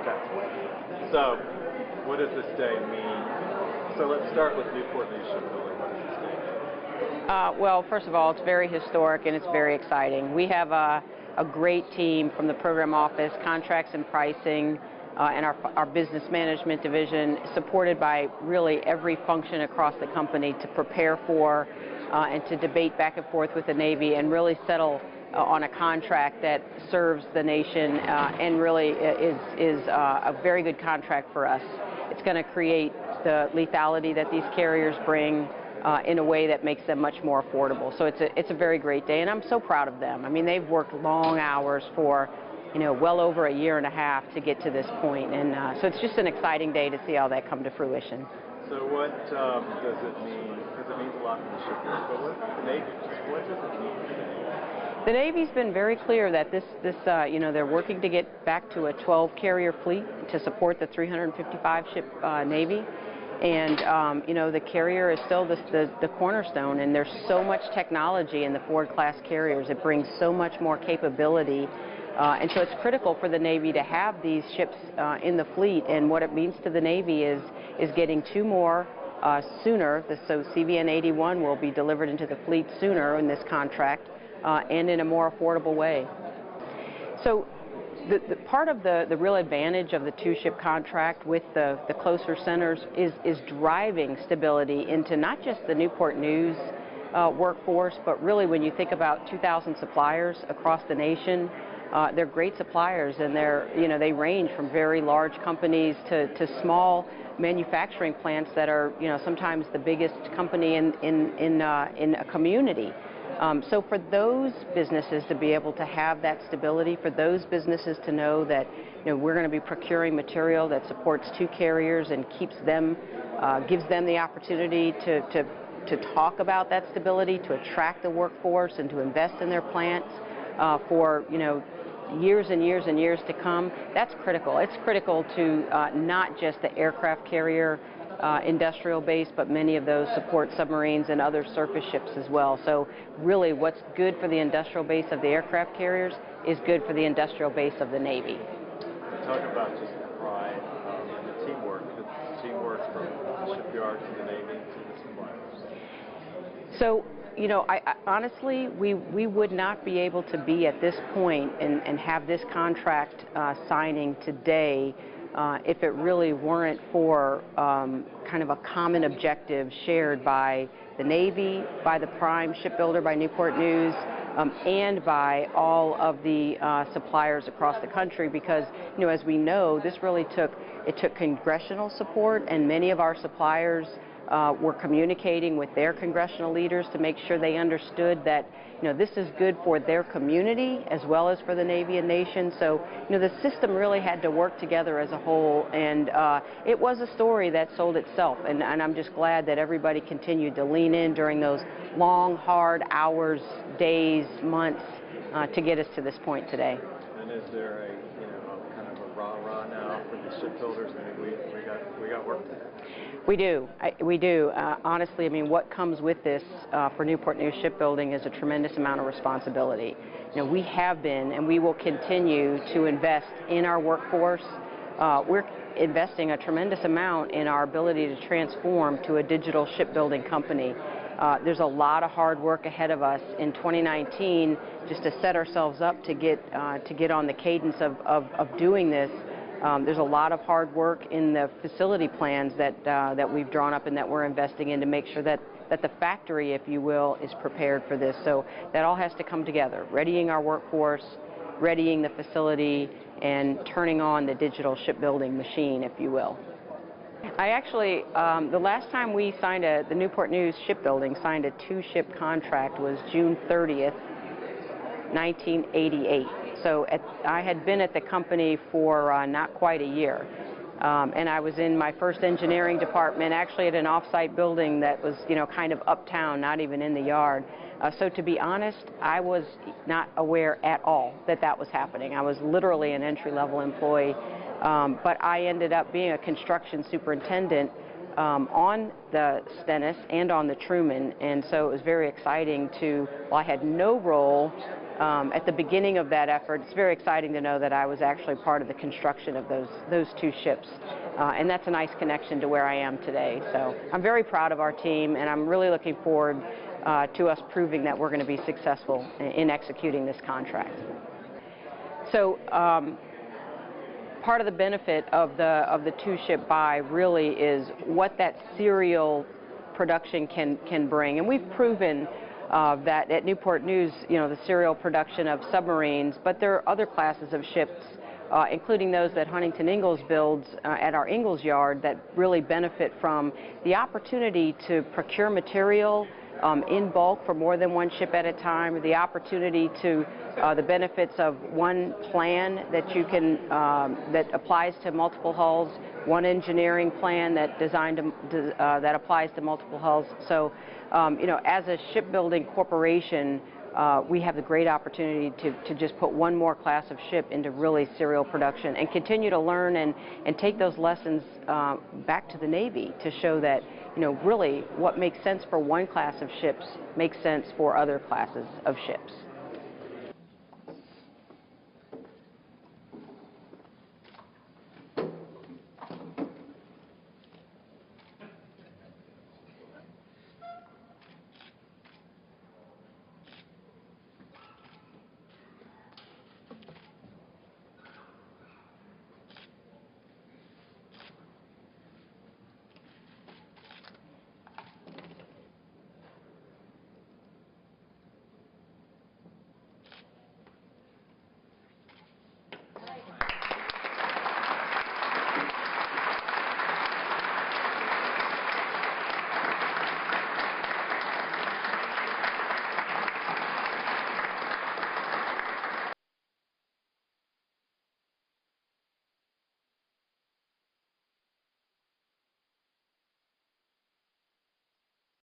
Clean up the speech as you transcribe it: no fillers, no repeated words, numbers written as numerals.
Okay. So, what does this day mean? So let's start with Newport News Shipbuilding. What does this day mean? Well, first of all, it's very historic and it's very exciting. We have a great team from the program office, contracts and pricing, and our business management division, supported by really every function across the company to prepare for and to debate back and forth with the Navy and really settle on a contract that serves the nation and really is a very good contract for us. It's going to create the lethality that these carriers bring in a way that makes them much more affordable. So it's a very great day, and I'm so proud of them. I mean, they've worked long hours for, well over a year and a half to get to this point, and so it's just an exciting day to see all that come to fruition. So what does it mean? Because it means a lot to the shipyard, but what does it mean to the Navy? The Navy's been very clear that they're working to get back to a 12-carrier fleet to support the 355-ship Navy. And, the carrier is still the cornerstone, and there's so much technology in the Ford-class carriers. It brings so much more capability, and so it's critical for the Navy to have these ships in the fleet. And what it means to the Navy is getting two more sooner. So CVN 81 will be delivered into the fleet sooner in this contract and in a more affordable way. So the part of the real advantage of the two-ship contract with the closer centers is driving stability into not just the Newport News workforce, but really when you think about 2,000 suppliers across the nation, they're great suppliers, and they range from very large companies to small manufacturing plants that are sometimes the biggest company in a community. So for those businesses to be able to have that stability, for those businesses to know that we're going to be procuring material that supports two carriers and gives them the opportunity to talk about that stability, to attract the workforce and to invest in their plants for years and years and years to come, that's critical. It's critical to not just the aircraft carrier industrial base, but many of those support submarines and other surface ships as well. So really what's good for the industrial base of the aircraft carriers is good for the industrial base of the Navy. Talk about just the pride and the teamwork from the shipyard to the Navy to the suppliers. So, honestly, we would not be able to be at this point and have this contract signing today if it really weren't for kind of a common objective shared by the Navy, by the prime shipbuilder, by Newport News, and by all of the suppliers across the country, because, as we know, this really took congressional support, and many of our suppliers were communicating with their congressional leaders to make sure they understood that this is good for their community as well as for the Navy and nation. So the system really had to work together as a whole, and it was a story that sold itself, and I'm just glad that everybody continued to lean in during those long, hard hours, days, months to get us to this point today. And is there a kind of a rah-rah now for the shipbuilders? I mean, we got work to do. We do. We do. Honestly, I mean, what comes with this for Newport News Shipbuilding is a tremendous amount of responsibility. We have been and we will continue to invest in our workforce. We're investing a tremendous amount in our ability to transform to a digital shipbuilding company. There's a lot of hard work ahead of us in 2019 just to set ourselves up to get on the cadence of doing this. There's a lot of hard work in the facility plans that we've drawn up and that we're investing in to make sure that the factory, if you will, is prepared for this. So that all has to come together, readying our workforce, readying the facility, and turning on the digital shipbuilding machine, if you will. I actually, the last time we signed the Newport News Shipbuilding signed a two-ship contract was June 30th, 1988. So I had been at the company for not quite a year, and I was in my first engineering department, actually at an off-site building that was, kind of uptown, not even in the yard. So to be honest, I was not aware at all that was happening. I was literally an entry-level employee, but I ended up being a construction superintendent on the Stennis and on the Truman, and so it was very exciting to, well, I had no role at the beginning of that effort, it's very exciting to know that I was actually part of the construction of those two ships. And that's a nice connection to where I am today. So I'm very proud of our team, and I'm really looking forward to us proving that we're going to be successful in executing this contract. So part of the benefit of the two-ship buy really is what that serial production can bring. And we've proven that at Newport News, the serial production of submarines, but there are other classes of ships, including those that Huntington Ingalls builds at our Ingalls yard, that really benefit from the opportunity to procure material in bulk for more than one ship at a time, the opportunity to the benefits of one plan that you can that applies to multiple hulls, one engineering plan that that applies to multiple hulls. So, as a shipbuilding corporation, we have the great opportunity to just put one more class of ship into really serial production and continue to learn and take those lessons back to the Navy to show that, really what makes sense for one class of ships makes sense for other classes of ships.